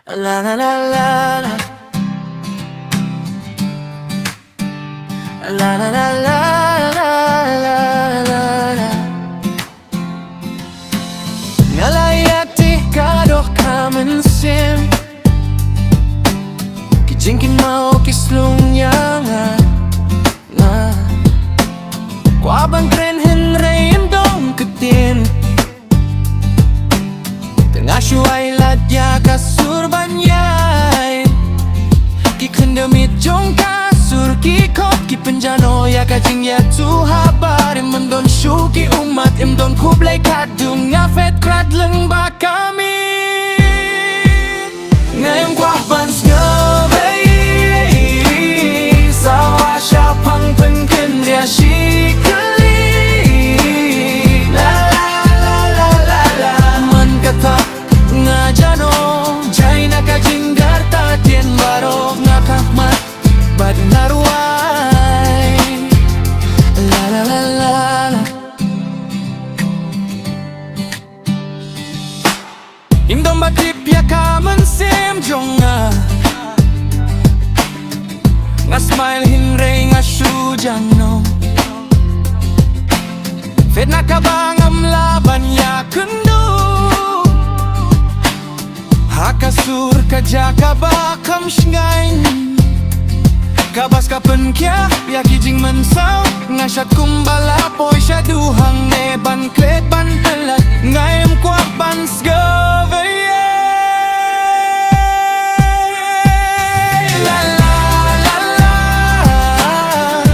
La la la la la. La la la la la la la la. Ngalayati kadok kamen sim. Kijingkin mau kislung yang na. Kwa bang kren henry dong ketin. Tengah shuai ladya kasur banyai. Ki kendemit jong kasur ki kop ki penjano ya kajing ya tu habar em don shu ki umat em don kublai kadung ngafet krat leng ba kami ngayong kwahban ngabay sawa sha pang pen ken ria shi kali la la la la la la man kata ngajano jai na kajing garta tien baro ngakahmat bad naruai la la la la la Indom batip ya kamen sim jonga nga smile hinre nga shujang no Fet na kabangam laban ya kundu Hakasur kajaka bakam shngain Kabas kapen kya ya kijing mensau Ngashat kumbala poy siya duhang ne ban klet ban pelat Ngayam kwa ban sgave La la la la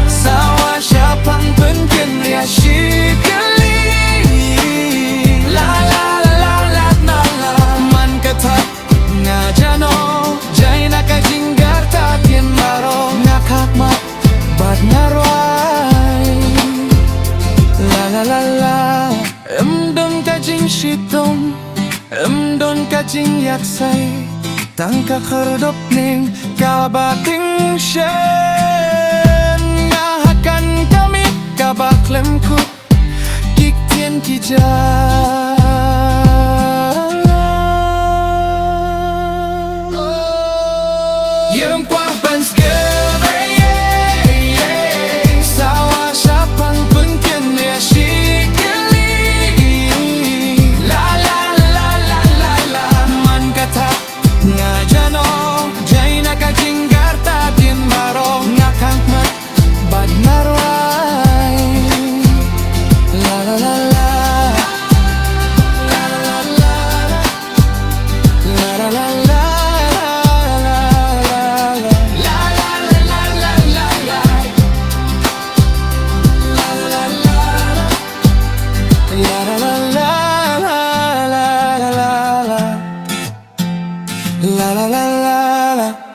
Sawa siya pang penken ria shikali La la la la la la Man katat ngajano Jai nakajing garta tien maro Kakmat bad naruai La la la la Em don kajing shitong Em don kajing yaksay Tangka kerdop ning kabating shen Ngahakan kami kabaklem ku Kik tien kijay Yung kwahban La la la la la